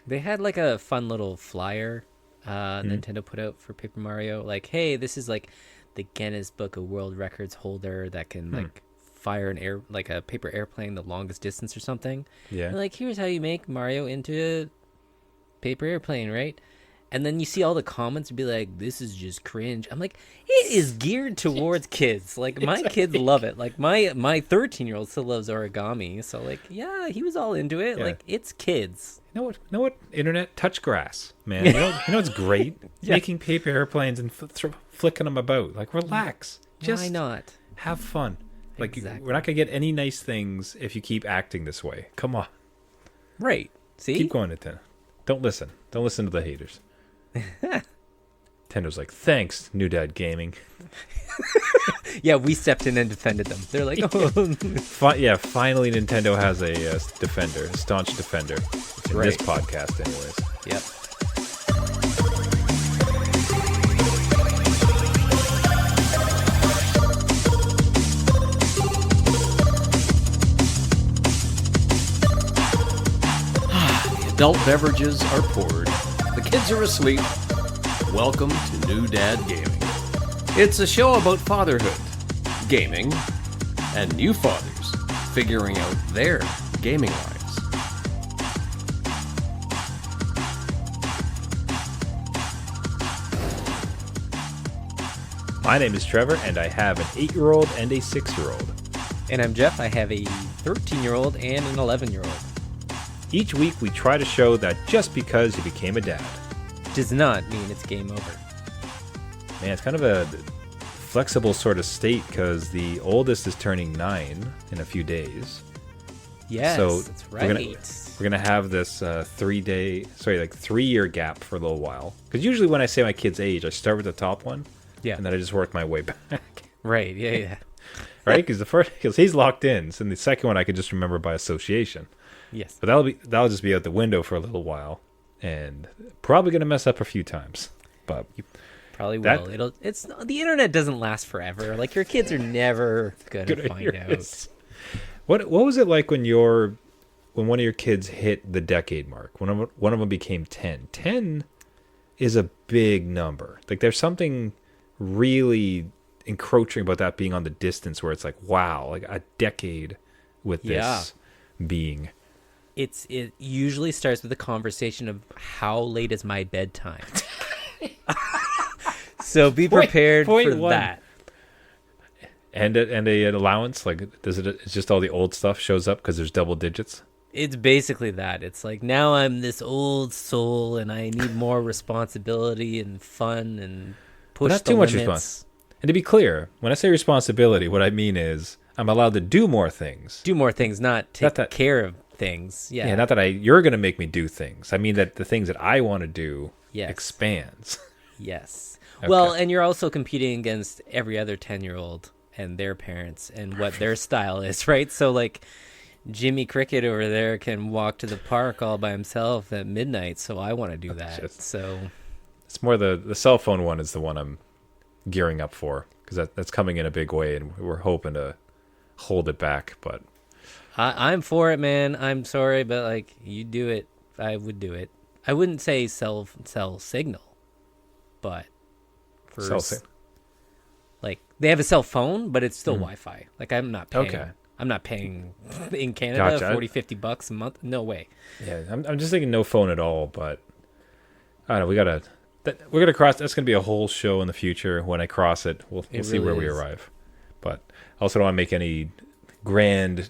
They had like a fun little flyer Nintendo put out for Paper Mario. Like, hey, this is like the Guinness Book of World Records holder that can like fire an air like a paper airplane the longest distance or something. Yeah. And like, here's how you make Mario into a paper airplane, right? And then you see all the comments and be like, this is just cringe. I'm like, it is geared towards kids. Like, my kids love it. Like, my 13-year-old still loves origami. So, like, yeah, he was all into it. Yeah. Like, it's kids. You know what? Internet, touch grass, man. You know what's great? Yeah. Making paper airplanes and flicking them about. Like, relax. Just Why not? have fun. Like, Exactly. we're not going to get any nice things if you keep acting this way. Come on. Right. See? Keep going, Nintendo. Don't listen. Don't listen to the haters. Nintendo's like, thanks, New Dad Gaming. Yeah, we stepped in and defended them. They're like, oh. Finally Nintendo has a defender, a staunch defender. In right. this podcast, anyways. Yep. Adult beverages are poured. The kids are asleep. Welcome to New Dad Gaming. It's a show about fatherhood, gaming, and new fathers figuring out their gaming lives. My name is Trevor, and I have an 8-year-old and a 6-year-old. And I'm Jeff. I have a 13-year-old and an 11-year-old. Each week, we try to show that just because you became a dad, Does not mean it's game over. man, it's kind of a flexible sort of state because the oldest is turning 9 in a few days. Yes, So that's we're right. We're gonna have this 3-year gap for a little while. Because usually when I say my kid's age, I start with the top one, Yeah. and then I just work my way back. Right. Yeah. Right? Because he's locked in, so the second one I could just remember by association. Yes. But that'll just be out the window for a little while, and probably gonna mess up a few times. But Probably That- will. It's the internet doesn't last forever. Like, your kids are never gonna find out. what was it like when one of your kids hit the decade mark? When one of them became 10. 10 is a big number. Like, there's something really encroaching about that being on the distance where it's like, wow, like a decade with this being. It usually starts with a conversation of how late is my bedtime. So be prepared point for one. that. And an allowance, like, it's just all the old stuff shows up because there's double digits. It's basically that. It's like, now I'm this old soul and I need more responsibility and fun and push not the too much limits. And to be clear, when I say responsibility, what I mean is I'm allowed to do more things. Do more things, not take that- care of things. Yeah. Yeah, not that you're going to make me do things. I mean that the things that I want to do Yes. expands. Yes. Okay. Well, and you're also competing against every other 10-year-old and their parents and what their style is, right? So, like, Jimmy Cricket over there can walk to the park all by himself at midnight, so I want to do that. Just- So, It's more the cell phone one is the one I'm gearing up for because that's coming in a big way, and we're hoping to hold it back. But I'm for it, man. I'm sorry, but, like, you do it. I would do it. I wouldn't say sell signal, but for cell phone. like, they have a cell phone, but it's still Wi-Fi. Like, I'm not paying. Okay. I'm not paying in Canada Gotcha. 40-50 bucks a month. No way. Yeah, I'm just thinking no phone at all. But I don't know. We're gonna cross. That's gonna be a whole show in the future. When I cross it, we'll see really where we is. arrive. But I also don't want to make any grand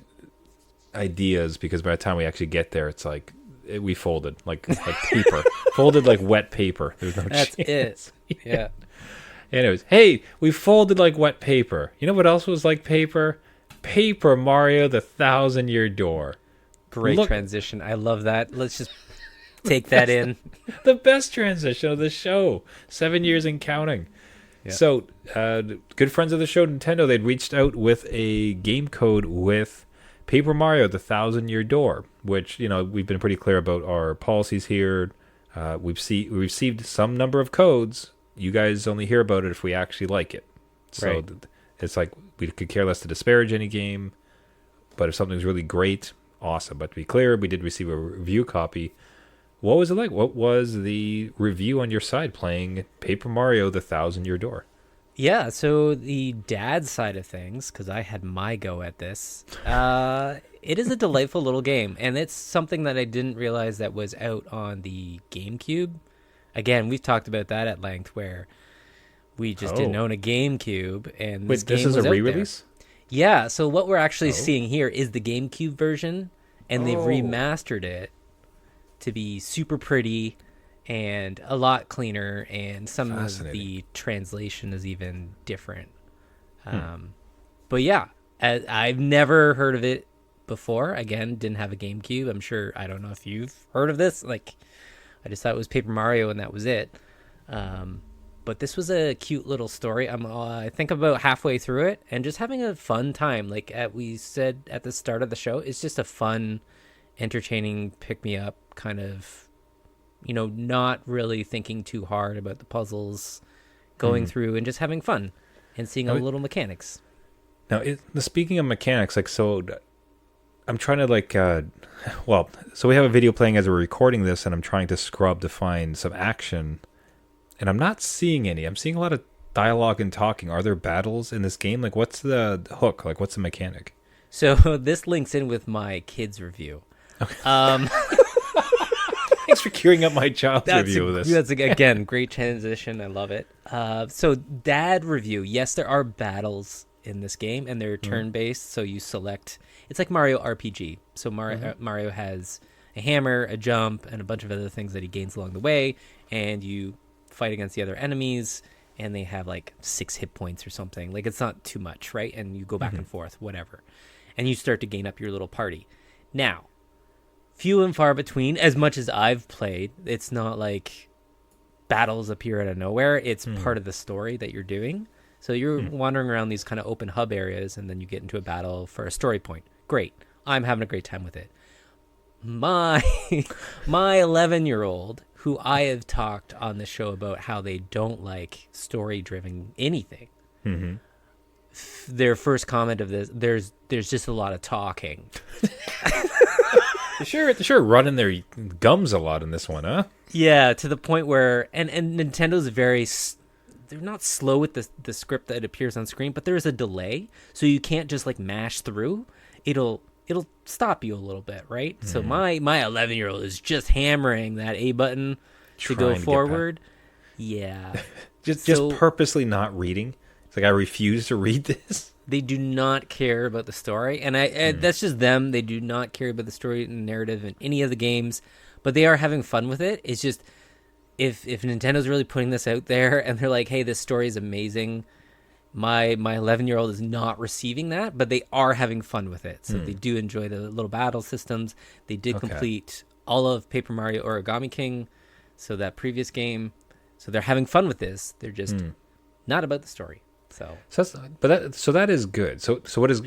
ideas because by the time we actually get there, it's like we folded like paper, folded like wet paper. There's no That's chance. it. Yeah. Anyways, hey, we folded like wet paper. You know what else was like paper? Paper Mario: The 1,000-Year Door. Great Look- transition. I love that. Let's just take that in. The best transition of the show. 7 years and counting. Yeah. So, good friends of the show, Nintendo, they'd reached out with a game code with Paper Mario: The 1,000-Year Door, which, we've been pretty clear about our policies here. We received some number of codes. You guys only hear about it if we actually like it. So Right. it's like we could care less to disparage any game, but if something's really great, awesome. But to be clear, we did receive a review copy What was it like? What was the review on your side playing Paper Mario: The Thousand Year Door? Yeah, so the dad side of things, because I had my go at this, it is a delightful little game, and it's something that I didn't realize that was out on the GameCube. Again, we've talked about that at length, where we just didn't own a GameCube, and Wait, this is a re-release? Yeah, so what we're actually seeing here is the GameCube version, and they've remastered it to be super pretty and a lot cleaner, and some of the translation is even different. But yeah, I've never heard of it before. Again, didn't have a GameCube. I'm sure, I don't know if you've heard of this. Like, I just thought it was Paper Mario and that was it. But this was a cute little story. I think about halfway through it and just having a fun time. Like we said at the start of the show, it's just a fun, entertaining, pick-me-up kind of, not really thinking too hard about the puzzles, going through and just having fun and seeing little mechanics. Now, speaking of mechanics, like, so I'm trying to so we have a video playing as we're recording this, and I'm trying to scrub to find some action, and I'm not seeing any. I'm seeing a lot of dialogue and talking. Are there battles in this game? Like, what's the hook? Like, what's the mechanic? So this links in with my kids review. Okay. Thanks for queuing up my child's review of this. That's, again, great transition. I love it. So dad review. Yes, there are battles in this game, and they're turn-based, so you select... It's like Mario RPG. So Mario has a hammer, a jump, and a bunch of other things that he gains along the way, and you fight against the other enemies, and they have like 6 hit points or something. Like, it's not too much, right? And you go back and forth, whatever. And you start to gain up your little party. Now, few and far between, as much as I've played, it's not like battles appear out of nowhere. It's part of the story that you're doing. So you're wandering around these kind of open hub areas, and then you get into a battle for a story point. Great. I'm having a great time with it. My 11-year-old, who I have talked on the show about how they don't like story-driven anything, their first comment of this, there's just a lot of talking. They're sure running their gums a lot in this one, huh? Yeah, to the point where and Nintendo's they're not slow with the script that appears on screen, but there's a delay, so you can't just like mash through. It'll stop you a little bit, right? So my 11-year-old is just hammering that A button to go forward. Yeah. just purposely not reading. It's like, I refuse to read this. They do not care about the story, and that's just them. They do not care about the story and narrative in any of the games, but they are having fun with it. It's just, if Nintendo's really putting this out there and they're like, hey, this story is amazing, my 11-year-old is not receiving that, but they are having fun with it. So they do enjoy the little battle systems. They did complete all of Paper Mario Origami King, so that previous game. So they're having fun with this. They're just not about the story. So that is good. So what is,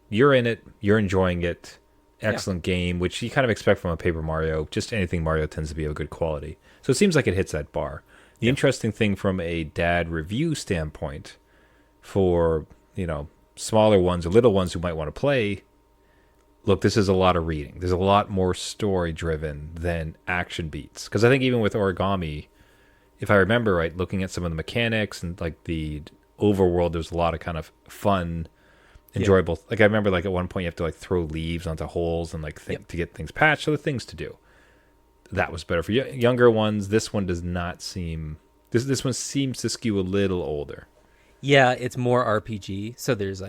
you're in it, you're enjoying it. Excellent game, which you kind of expect from a Paper Mario. Just anything Mario tends to be of good quality. So it seems like it hits that bar. The interesting thing from a dad review standpoint, for smaller ones or little ones who might want to play, look, this is a lot of reading. There's a lot more story driven than action beats. Because I think even with Origami, if I remember right, looking at some of the mechanics and like the overworld, there's a lot of kind of fun, enjoyable. Like, I remember, like, at one point you have to like throw leaves onto holes and like to get things patched. So the things to do. That was better for younger ones. This one does not seem. This one seems to skew a little older. Yeah, it's more RPG. So there's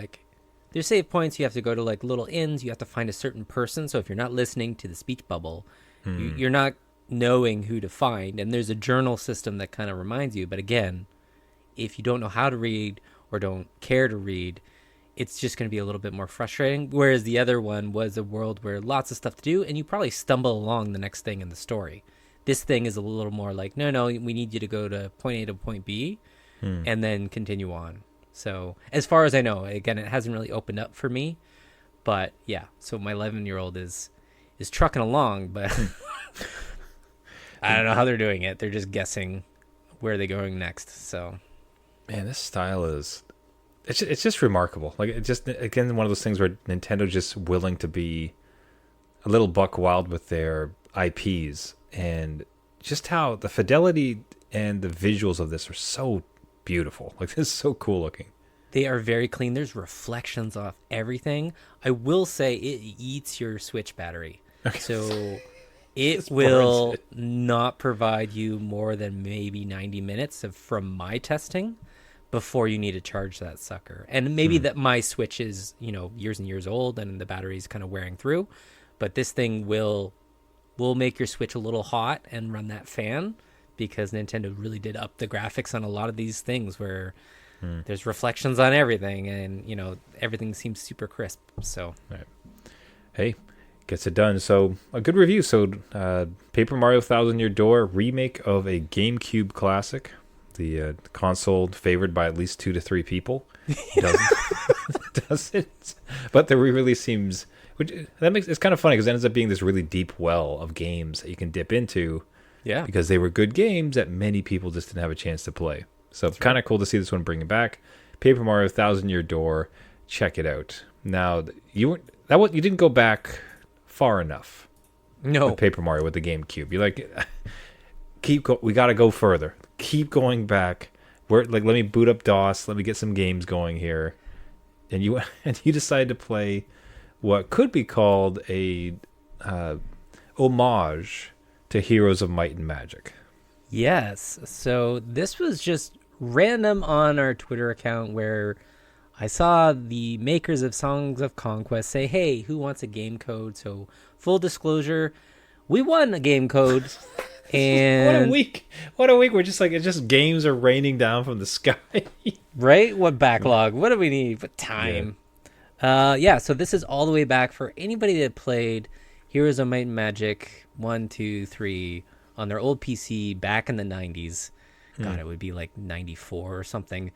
save points. You have to go to like little inns. You have to find a certain person. So if you're not listening to the speech bubble, you're not knowing who to find. And there's a journal system that kind of reminds you. But again, if you don't know how to read or don't care to read, it's just going to be a little bit more frustrating. Whereas the other one was a world where lots of stuff to do, and you probably stumble along the next thing in the story. This thing is a little more like, no, we need you to go to point A to point B, and then continue on. So as far as I know, again, it hasn't really opened up for me. But yeah, so my 11-year-old is trucking along, but I don't know how they're doing it. They're just guessing where they're going next. So, man, this style is... It's just remarkable. Like, it just, again, one of those things where Nintendo's just willing to be a little buck wild with their IPs. and just how the fidelity and the visuals of this are so beautiful. Like, this is so cool looking. They are very clean. There's reflections off everything. I will say it eats your Switch battery. Okay. So it will not provide you more than maybe 90 minutes from my testing before you need to charge that sucker. And maybe that my Switch is, years and years old and the battery's kind of wearing through. But this thing will make your Switch a little hot and run that fan, because Nintendo really did up the graphics on a lot of these things where there's reflections on everything, and everything seems super crisp. So right. Hey, gets it done. So a good review. So Paper Mario Thousand Year Door, remake of a GameCube classic, the console favored by at least 2 to 3 people. Doesn't, but the re-release seems, it's kind of funny because it ends up being this really deep well of games that you can dip into. Yeah, because they were good games that many people just didn't have a chance to play. So kind of cool to see this one bring it back. Paper Mario Thousand Year Door, check it out. Now you didn't go back far enough. No, with Paper Mario with the GameCube. You we got to go further. Keep going back. Let me boot up DOS. Let me get some games going here. And you decide to play what could be called a homage to Heroes of Might and Magic. Yes. So this was just random on our Twitter account where I saw the makers of Songs of Conquest say, hey, who wants a game code? So full disclosure, we won a game code. And what a week. We're just it's just games are raining down from the sky. Right? What backlog? What do we need? What time? Yeah. So this is all the way back for anybody that played Heroes of Might and Magic 1, 2, 3 on their old PC back in the 90s. God, it would be like 94 or something.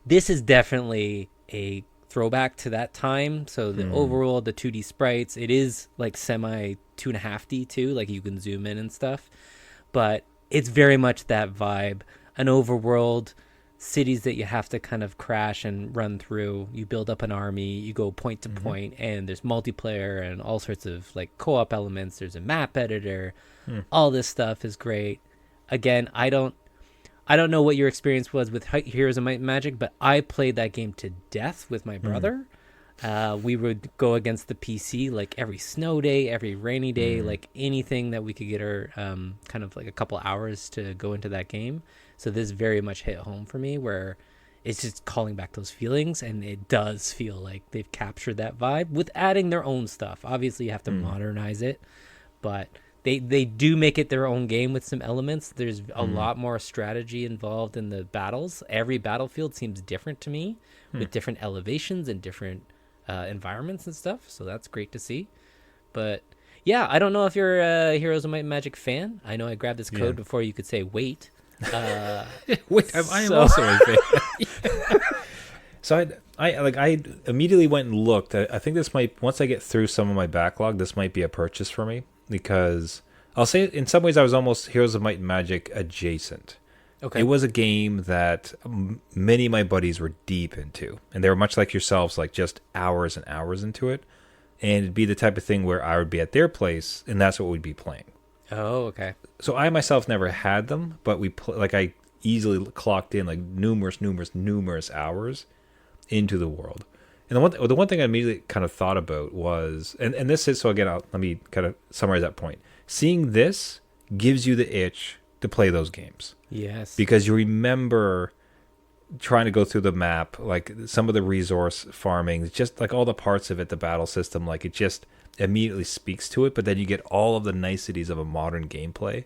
This is definitely a throwback to that time. So the overworld, the 2D sprites, it is like semi 2.5D too, like you can zoom in and stuff. But it's very much that vibe. An overworld, cities that you have to kind of crash and run through. You build up an army, you go point to point, and there's multiplayer and all sorts of like co-op elements. There's a map editor. All this stuff is great. Again, I don't know what your experience was with Heroes of Might and Magic, but I played that game to death with my brother. We would go against the PC like every snow day, every rainy day, like anything that we could get our kind of like a couple hours to go into that game. So this very much hit home for me, where it's just calling back those feelings, and it does feel like they've captured that vibe with adding their own stuff. Obviously, you have to modernize it, but they do make it their own game with some elements. There's a lot more strategy involved in the battles. Every battlefield seems different to me, with different elevations and different environments and stuff. So that's great to see. But yeah, I don't know if you're a Heroes of Might and Magic fan. I know I grabbed this code before you could say wait. Wait, I am also a fan. So I immediately went and looked. I think this might, once I get through some of my backlog, this might be a purchase for me, because I'll say in some ways I was almost Heroes of Might and Magic adjacent. Okay. It was a game that many of my buddies were deep into, and they were much like yourselves, like just hours and hours into it. And it'd be the type of thing where I would be at their place, and that's what we'd be playing. Oh, okay. So I myself never had them, but I easily clocked in like numerous hours into the world. And the one thing I immediately kind of thought about was, and this is, so again, let me kind of summarize that point. Seeing this gives you the itch to play those games. Yes. Because you remember trying to go through the map, like some of the resource farming, just like all the parts of it, the battle system, like it just immediately speaks to it. But then you get all of the niceties of a modern gameplay,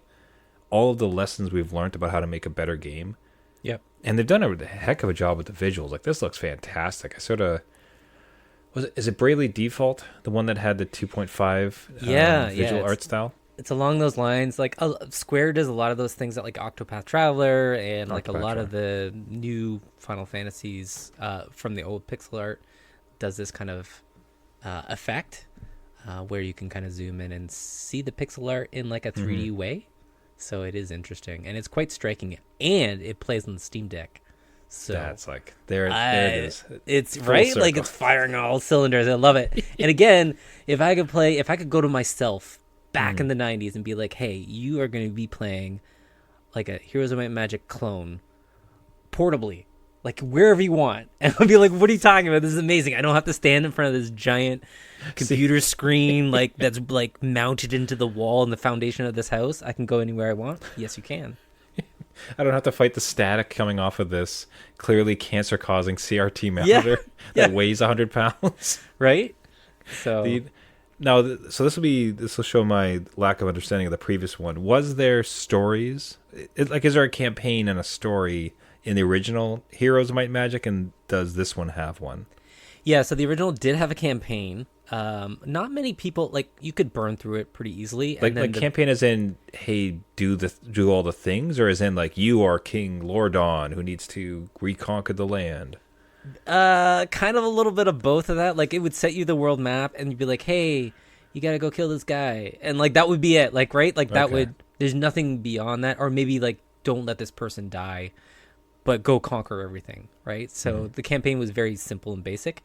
all of the lessons we've learned about how to make a better game. Yep. And they've done a heck of a job with the visuals. Like, this looks fantastic. Is it Bravely Default, the one that had the 2.5 visual art style? It's along those lines. Like Square does a lot of those things that like Octopath Traveler and like a lot of the new Final Fantasies from the old pixel art does this kind of effect where you can kind of zoom in and see the pixel art in like a 3D way. So it is interesting, and it's quite striking, and it plays on the Steam Deck. So that's like there it is. It's right, circle. Like it's firing on all cylinders. I love it. And again, if I could go to myself back in the 90s and be like, hey, you are going to be playing like a Heroes of Might and Magic clone portably, like wherever you want. And I'll be like, what are you talking about? This is amazing. I don't have to stand in front of this giant computer screen like that's like mounted into the wall in the foundation of this house. I can go anywhere I want. Yes, you can. I don't have to fight the static coming off of this clearly cancer-causing CRT monitor that weighs 100 pounds. Right? So so this will show my lack of understanding of the previous one. Was there stories? Is there a campaign and a story in the original Heroes of Might and Magic, and does this one have one? Yeah, so the original did have a campaign. Not many people, like, you could burn through it pretty easily. And Like campaign as in, hey, do all the things, or as in, like, you are King Lordon who needs to reconquer the land? Kind of a little bit of both of that. Like, it would set you the world map, and you'd be like, hey, you gotta go kill this guy. And, like, that would be it. Like, right? Like, that would, there's nothing beyond that. Or maybe, like, don't let this person die, but go conquer everything, right? So the campaign was very simple and basic.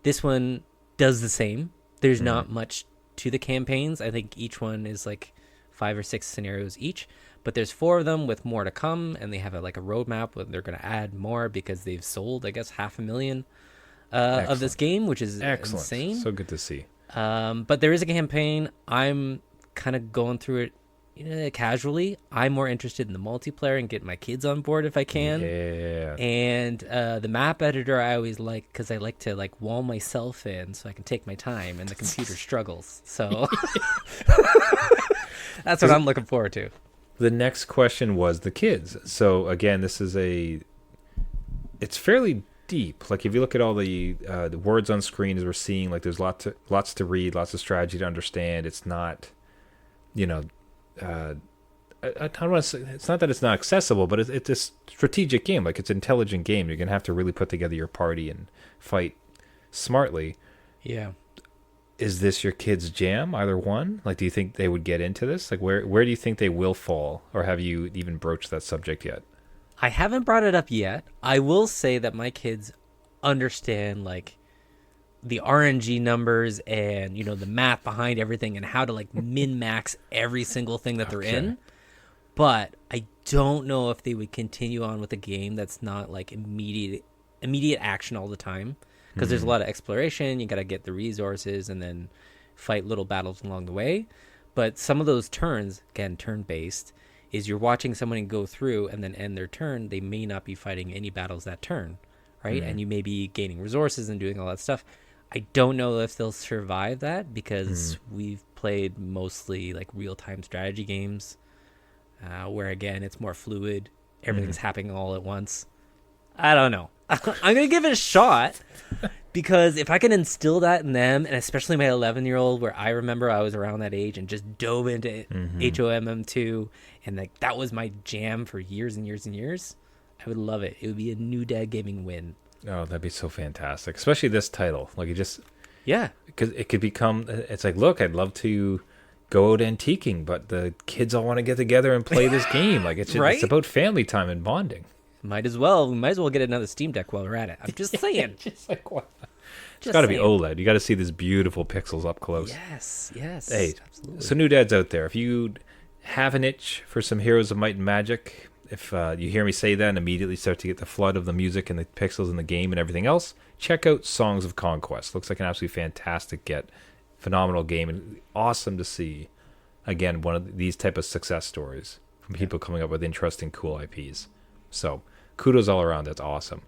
This one does the same. There's not much to the campaigns. I think each one is like 5 or 6 scenarios each, but there's 4 of them with more to come, and they have a roadmap where they're going to add more because they've sold, I guess, 500,000 of this game, which is insane. So good to see. But there is a campaign. I'm kind of going through it casually. I'm more interested in the multiplayer and getting my kids on board if I can. Yeah. And the map editor I always like, because I like to wall myself in so I can take my time, and the computer struggles. So that's what I'm looking forward to. The next question was the kids. So again, it's fairly deep. Like if you look at all the words on screen as we're seeing, like there's lots to read, lots of strategy to understand. It's not, I don't want to say, it's not that it's not accessible, but it's a strategic game. Like it's an intelligent game. You're gonna have to really put together your party and fight smartly. Yeah. Is this your kids' jam? Either one? Like, do you think they would get into this? Like, where do you think they will fall, or have you even broached that subject yet? I haven't brought it up yet. I will say that my kids understand the RNG numbers and the math behind everything and how to min max every single thing that they're in. But I don't know if they would continue on with a game that's not immediate action all the time, because there's a lot of exploration. You got to get the resources and then fight little battles along the way. But some of those turns, again, turn based, is you're watching someone go through and then end their turn. They may not be fighting any battles that turn, right? And you may be gaining resources and doing all that stuff. I don't know if they'll survive that, because we've played mostly real-time strategy games where, again, it's more fluid. Everything's happening all at once. I don't know. I'm going to give it a shot, because if I can instill that in them, and especially my 11-year-old, where I remember I was around that age and just dove into HOMM2, and that was my jam for years and years and years, I would love it. It would be a new dad gaming win. Oh, that'd be so fantastic, especially this title. Because it could become. It's look, I'd love to go out antiquing, but the kids all want to get together and play this game. It's it's about family time and bonding. Might as well. We might as well get another Steam Deck while we're at it. I'm just saying. What? It's got to be OLED. You got to see these beautiful pixels up close. Yes, Hey, absolutely. so new dads out there, if you have an itch for some Heroes of Might and Magic, if you hear me say that and immediately start to get the flood of the music and the pixels in the game and everything else, check out Songs of Conquest. Looks like an absolutely fantastic phenomenal game, and awesome to see, again, one of these type of success stories from people coming up with interesting, cool IPs. So kudos all around. That's awesome.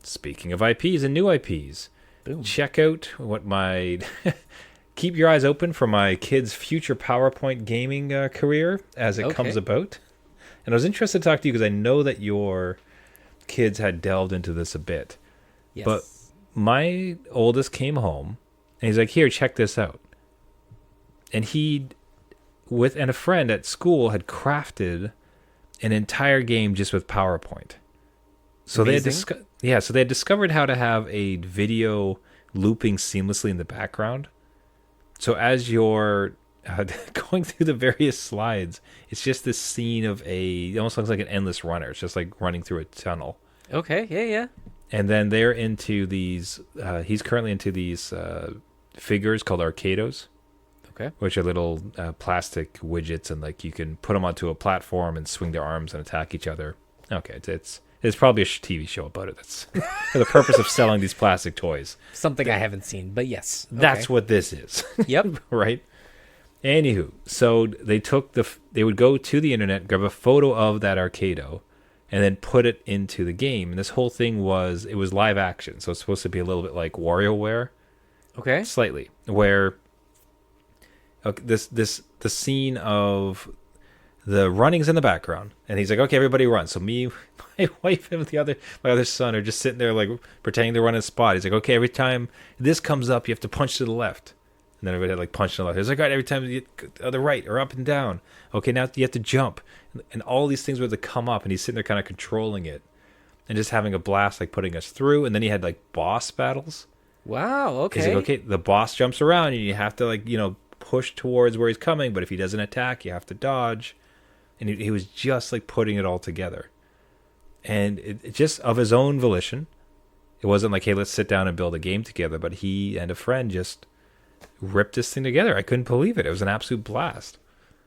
Speaking of IPs and new IPs, Boom. Check out what my... keep your eyes open for my kid's future PowerPoint gaming career as it comes about. And I was interested to talk to you because I know that your kids had delved into this a bit. Yes. But my oldest came home and he's like, here, check this out. And a friend at school had crafted an entire game just with PowerPoint. So they had discovered how to have a video looping seamlessly in the background. So as you're going through the various slides, it's just this scene of it almost looks like an endless runner. It's just like running through a tunnel. Okay, yeah. And then they're into these, he's currently into these figures called Arcados. Okay. which are little plastic widgets, and like you can put them onto a platform and swing their arms and attack each other. Okay, it's probably a TV show about it. That's for the purpose of selling these plastic toys. Something I haven't seen, but yes. That's Okay. what this is. Yep. Right? Anywho, so they would go to the internet, grab a photo of that Arcado, and then put it into the game. And this whole thing was live action, so it's supposed to be a little bit like WarioWare, Okay. slightly, where the scene of the running's in the background, and he's like, "Okay, everybody run." So me, my wife, and my other son are just sitting there like pretending they're running a spot. He's like, "Okay, every time this comes up, you have to punch to the left." And then everybody had like punch to the left. He's like, "All right, every time you the right or up and down. Okay, now you have to jump." And all these things were to come up, and he's sitting there kind of controlling it and just having a blast, like putting us through. And then he had like boss battles. Wow. Okay. He's like, "Okay, the boss jumps around, and you have to like push towards where he's coming, but if he doesn't attack, you have to dodge." And he was just like putting it all together, and it just of his own volition. It wasn't like, "Hey, let's sit down and build a game together," but he and a friend just ripped this thing together. I couldn't believe it. It was an absolute blast.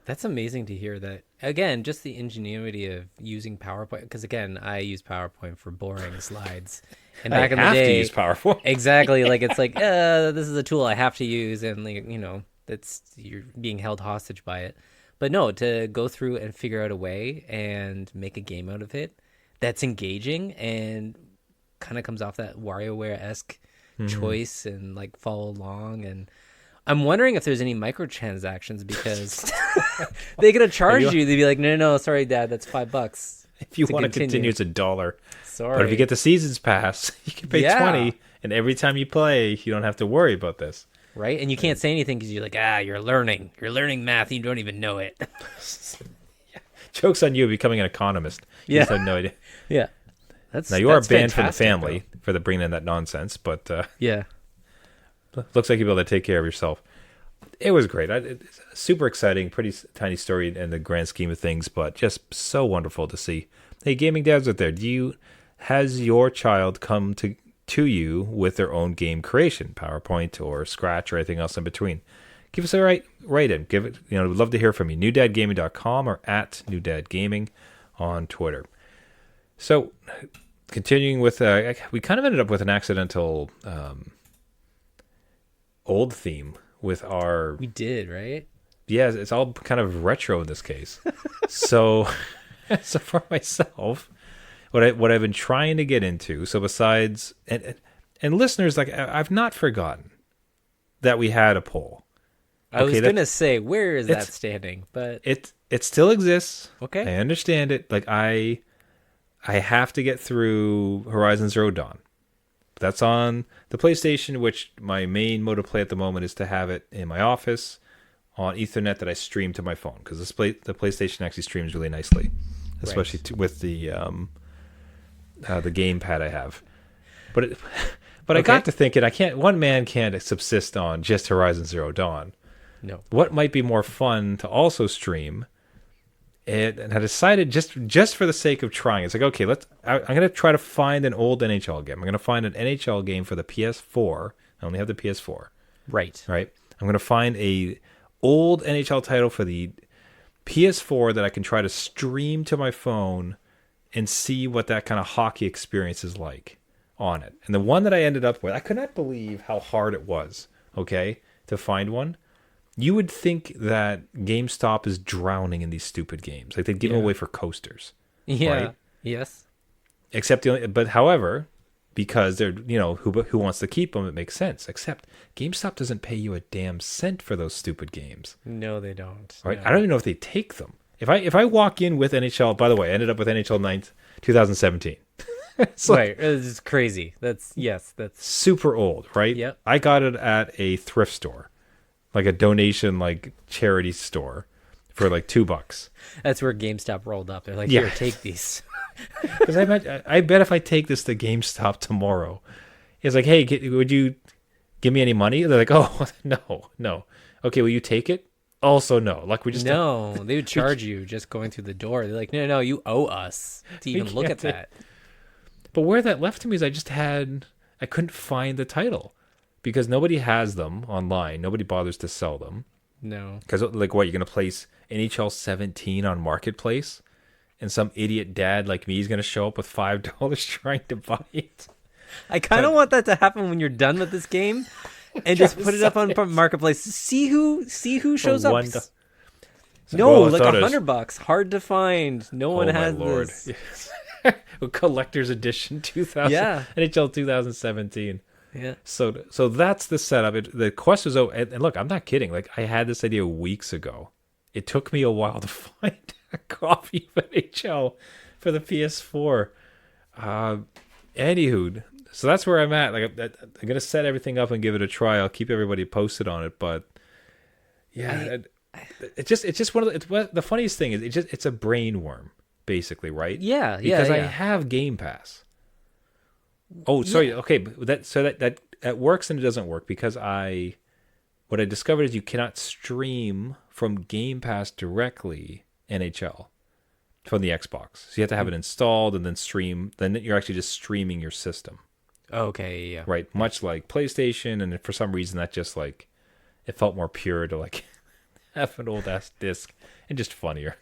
That's amazing to hear that. Again, just the ingenuity of using PowerPoint. Because again, I use PowerPoint for boring slides. And back in the have day, to use PowerPoint. exactly. Like it's like, this is a tool I have to use, and like, you're being held hostage by it. But no, to go through and figure out a way and make a game out of it that's engaging and kind of comes off that WarioWare-esque choice and like follow along. And I'm wondering if there's any microtransactions because they're gonna charge you. They'd be like, no, sorry, Dad, that's $5. If you want to continue, it's $1. Sorry, but if you get the seasons pass, you can pay Yeah. $20, and every time you play, you don't have to worry about this. right? And you can't say anything because you're like, you're learning math, and you don't even know it. Joke's on you becoming an economist. You Yeah. just had no idea. Yeah, that's Now you are that's banned from the fantastic, family though. for bringing in that nonsense, but Yeah. looks like you'll be able to take care of yourself. It was great. It's super exciting, pretty tiny story in the grand scheme of things, but just so wonderful to see. Hey, gaming dads out there, has your child come to you with their own game creation, PowerPoint or Scratch or anything else in between? Give us a write in. Give it. We'd love to hear from you. newdadgaming.com or at newdadgaming on Twitter. So, continuing with, we kind of ended up with an accidental old theme with our. We did, right? Yeah, it's all kind of retro in this case. so for myself, what I've been trying to get into. So besides and listeners, like I've not forgotten that we had a poll. I was Okay, gonna say, where is that it's- standing? But It still exists. Okay. I understand it. Like I have to get through Horizon Zero Dawn. That's on the PlayStation, which my main mode of play at the moment is to have it in my office on Ethernet that I stream to my phone, because the PlayStation actually streams really nicely, especially with the gamepad I have. But I got to thinking, one man can't subsist on just Horizon Zero Dawn. no. What might be more fun to also stream? And I decided just for the sake of trying, it's like, okay, I'm going to try to find an old NHL game. I'm going to find an NHL game for the PS4. I only have the PS4. Right. Right? I'm going to find a old NHL title for the PS4 that I can try to stream to my phone and see what that kind of hockey experience is like on it. And the one that I ended up with, I could not believe how hard it was, okay, to find one. You would think that GameStop is drowning in these stupid games. Like they'd give them away for coasters. Yeah. Right? Yes. But however, because they're, who wants to keep them, it makes sense. Except GameStop doesn't pay you a damn cent for those stupid games. No, they don't. Right? No. I don't even know if they take them. If I walk in with NHL, by the way, I ended up with NHL 9th, 2017. It's like Right. It's crazy. That's super old, right? Yep. I got it at a thrift store, like a donation, like charity store, for like $2. that's where GameStop rolled up. They're like, Yeah. here, take these. Because I bet if I take this to GameStop tomorrow, it's like, hey, would you give me any money? They're like, oh, no. Okay, will you take it? Also, no. Like we just No, they would charge you just going through the door. They're like, no, you owe us to even look at can't that. But where that left to me is I couldn't find the title because nobody has them online. Nobody bothers to sell them. No. Because like what, you're gonna place NHL 17 on Marketplace, and some idiot dad like me is gonna show up with $5 trying to buy it. I kind of want that to happen when you're done with this game, and just put it up on Marketplace. See who shows up. $1. No, Well, I like thought it was- $100, hard to find. No one Oh my has lord! this. A collector's edition 2000 Yeah. NHL 2017. Yeah. So that's the setup. The quest was out, and look, I'm not kidding. Like, I had this idea weeks ago. It took me a while to find a copy of NHL for the PS4. Anywho, so that's where I'm at. Like, I'm gonna set everything up and give it a try. I'll keep everybody posted on it. But yeah, it's just one of the funniest thing is it's a brain worm, basically, right? Yeah, Because I yeah. have Game Pass. Oh, sorry. Okay, but that works and it doesn't work because what I discovered is you cannot stream from Game Pass directly NHL from the Xbox. So you have to have it installed and then stream. Then you're actually just streaming your system, Okay, yeah. right? Much like PlayStation, and for some reason that just like it felt more pure to like have an old ass disc and just funnier.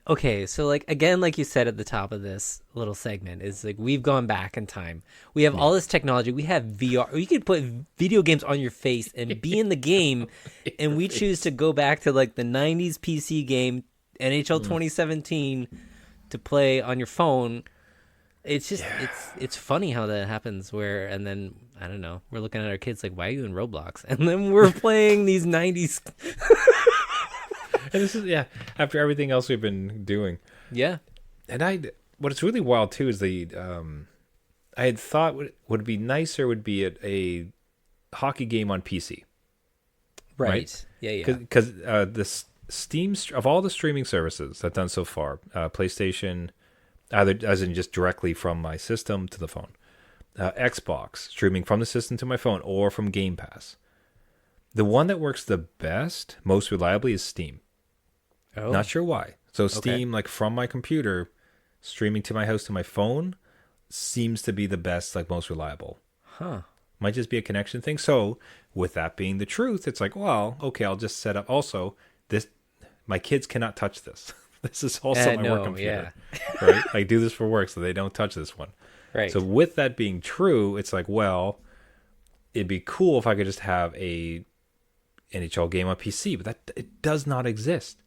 Okay, so like again, like you said at the top of this little segment, is like we've gone back in time. We have all this technology. We have VR. You could put video games on your face and be in the game, and we choose to go back to like the '90s PC game NHL 2017 to play on your phone. It's just it's funny how that happens. And then I don't know, we're looking at our kids like, why are you in Roblox? And then we're playing these '90s. And this is after everything else we've been doing. Yeah. And what's really wild too is I had thought would be nicer would be a hockey game on PC. Right. Yeah. Because the Steam of all the streaming services I've done so far, PlayStation, either as in just directly from my system to the phone, Xbox streaming from the system to my phone or from Game Pass. The one that works the best, most reliably, is Steam. Oh. Not sure why. So Steam, like from my computer, streaming to my house to my phone, seems to be the best, like most reliable. Huh. Might just be a connection thing. So with that being the truth, it's like, well, okay, I'll just set up. Also, this, my kids cannot touch this. This is also my work computer, right? I do this for work, so they don't touch this one. Right. So with that being true, it's like, well, it'd be cool if I could just have a NHL game on PC, but that it does not exist.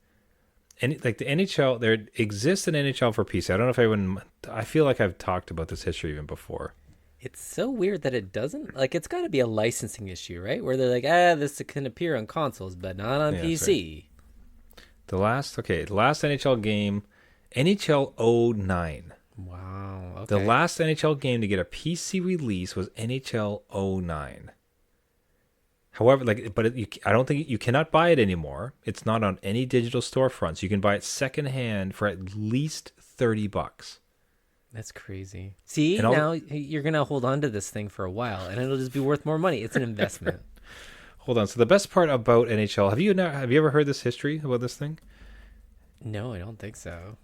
And like the NHL, there exists an NHL for PC. I don't know if I feel like I've talked about this history even before. It's so weird that it doesn't. Like, it's got to be a licensing issue, right? Where they're like, this can appear on consoles, but not on PC. Right. The last NHL game, NHL 09. Wow. Okay. The last NHL game to get a PC release was NHL 09. However, I don't think you cannot buy it anymore. It's not on any digital storefronts. You can buy it secondhand for at least $30. That's crazy. See, now you're gonna hold on to this thing for a while, and it'll just be worth more money. It's an investment. Hold on. So the best part about NHL, have you ever heard this history about this thing? No, I don't think so.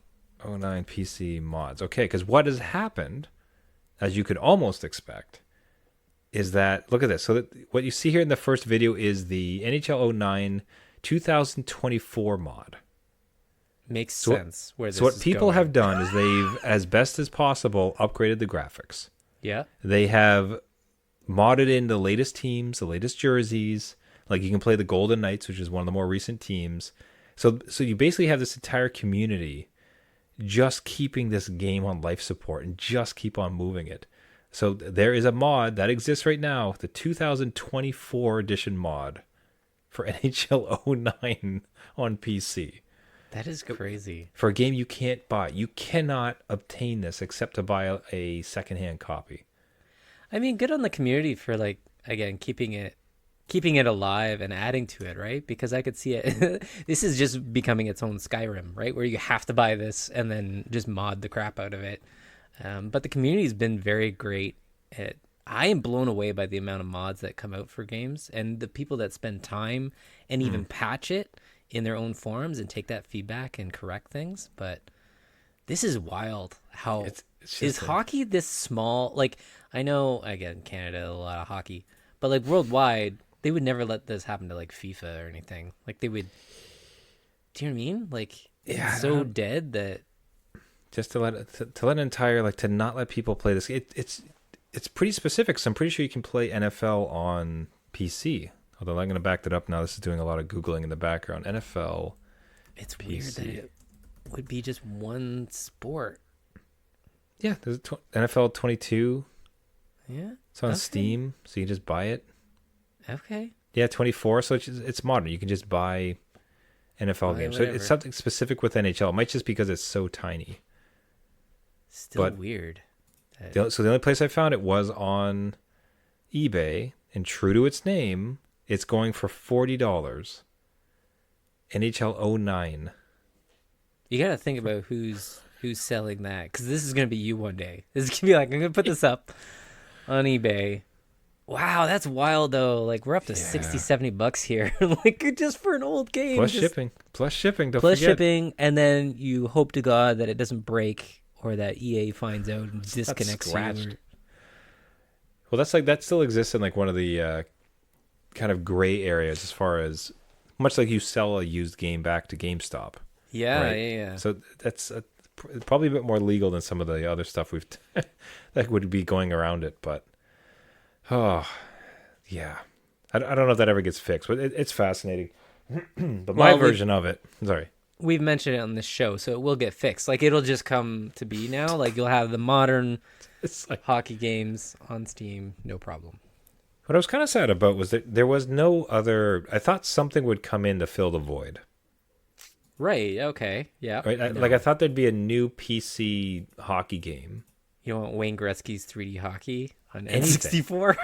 09 PC mods. Okay, because what has happened, as you could almost expect, is that, look at this. So what you see here in the first video is the NHL 09 2024 mod. Makes sense. So what people have done is they've, as best as possible, upgraded the graphics. Yeah. They have modded in the latest teams, the latest jerseys. Like you can play the Golden Knights, which is one of the more recent teams. So you basically have this entire community just keeping this game on life support and just keep on moving it. So there is a mod that exists right now, the 2024 edition mod for NHL 09 on PC. That is crazy. For a game you can't buy. You cannot obtain this except to buy a secondhand copy. I mean, good on the community for, like, again, keeping it alive and adding to it, right? Because I could see it. This is just becoming its own Skyrim, right? Where you have to buy this and then just mod the crap out of it. But the community's been very great. I am blown away by the amount of mods that come out for games and the people that spend time and even patch it in their own forums and take that feedback and correct things. But this is wild. How is hockey this small? Like, I know, again, Canada, a lot of hockey, but like worldwide, they would never let this happen to like FIFA or anything. Like they would. Do you know what I mean? Like Yeah, it's so dead that just to let an entire to not let people play this. It's pretty specific. So I'm pretty sure you can play NFL on PC. Although I'm going to back that up now. This is doing a lot of Googling in the background. NFL. it's PC. weird that it would be just one sport. Yeah, there's NFL 22. Yeah, It's on Okay. Steam, so you can just buy it. okay. Yeah, 24. So it's modern. You can just buy NFL Buy games. So whatever. it's something specific with NHL. It might just because it's so tiny. Still But- weird. that- So the only place I found it was on eBay, and true to its name, it's going for $40. NHL 09. You got to think about who's selling that, because this is gonna be you one day. This is gonna be like, I'm gonna put this up on eBay. Wow, that's wild though. Like we're up to Yeah. 60, $70 here, like just for an old game. Plus just- shipping. Plus shipping. Don't plus forget. shipping, and then you hope to God that it doesn't break or that EA finds out and disconnects you. scratched. or- Well, that still exists in like one of the kind of gray areas as far as much like you sell a used game back to GameStop. Yeah, Right. yeah. So that's probably a bit more legal than some of the other stuff we've that would be going around it. But oh, yeah, I don't know if that ever gets fixed, but it's fascinating. But my Well, version of it, sorry, We've mentioned it on this show, so it will get fixed. Like it'll just come to be now. Like you'll have the modern it's like hockey games on Steam, no problem. what I was kind of sad about was that there was no other. I thought something would come in to fill the void. Right. Okay. Yeah. Right, No. like I thought there'd be a new PC hockey game. You want Wayne Gretzky's 3D hockey on Anything. N64?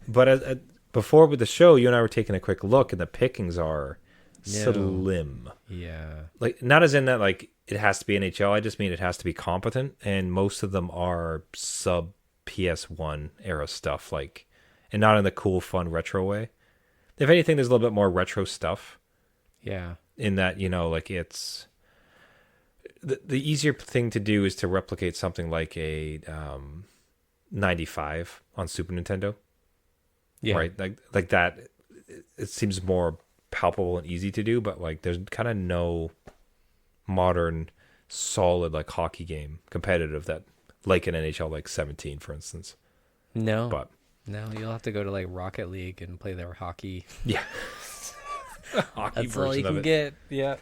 But before with the show, you and I were taking a quick look, and the pickings are No. slim. Yeah. Like not as in that like it has to be NHL. I just mean it has to be competent, and most of them are sub PS1 era stuff. Like, and not in the cool, fun retro way. If anything, there's a little bit more retro stuff Yeah. in that like it's the easier thing to do is to replicate something like a 95 on Super Nintendo. Yeah. Right, like that. It seems more palpable and easy to do, but like there's kind of no modern solid like hockey game competitive that like an NHL like 17 for instance. No. But No, you'll have to go to like Rocket League and play their hockey. yeah, hockey That's all you version of can it. get. Yeah.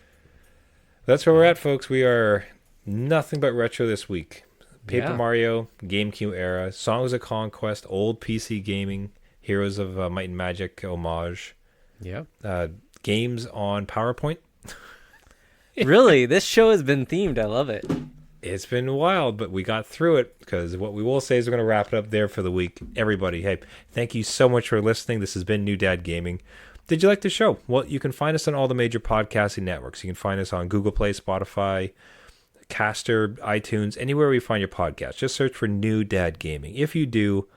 That's where we're at, folks. We are nothing but retro this week. Paper Yeah. Mario, GameCube era, Songs of Conquest, old PC gaming, Heroes of Might and Magic homage, Yeah. games on PowerPoint. Really, this show has been themed. I love it. It's been wild, but we got through it because what we will say is we're going to wrap it up there for the week. Everybody, hey, thank you so much for listening. This has been New Dad Gaming. Did you like the show? Well, you can find us on all the major podcasting networks. You can find us on Google Play, Spotify, Caster, iTunes, anywhere we find your podcast. Just search for New Dad Gaming. If you do,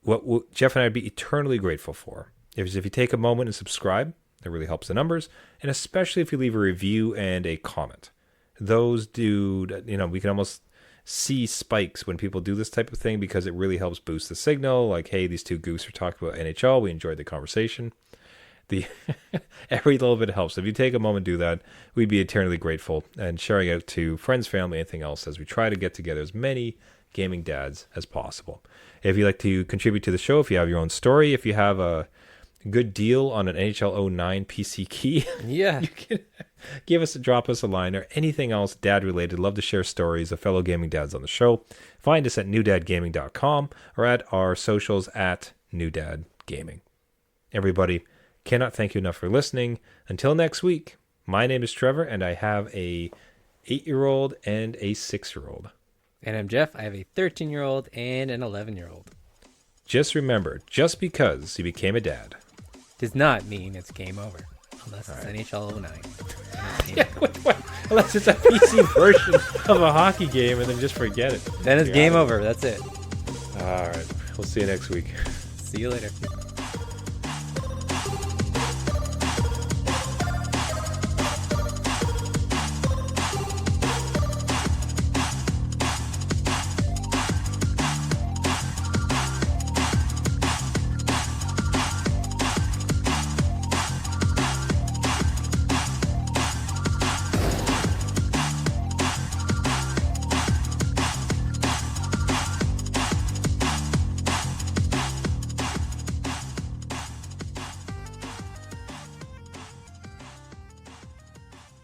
what Jeff and I would be eternally grateful for is if you take a moment and subscribe. That really helps the numbers, and especially if you leave a review and a comment. Those do, we can almost see spikes when people do this type of thing because it really helps boost the signal. Like, hey, these two goofs are talking about NHL. We enjoyed the conversation. Every little bit helps. If you take a moment to do that, we'd be eternally grateful, and sharing out to friends, family, anything else as we try to get together as many gaming dads as possible. If you'd like to contribute to the show, if you have your own story, if you have a good deal on an NHL 09 PC key, Yeah. you can drop us a line or anything else dad related. Love to share stories of fellow gaming dads on the show. Find us at newdadgaming.com or at our socials at newdadgaming. Everybody, cannot thank you enough for listening. Until next week, my name is Trevor and I have a 8-year-old and a 6-year-old. And I'm Jeff. I have a 13-year-old and an 11-year-old. Just remember, just because you became a dad Does not mean it's game over. Unless it's NHL 09. unless it's a PC version of a hockey game and then just forget it. Then it's You're game out of over. That's it. All right. We'll see you next week. See you later.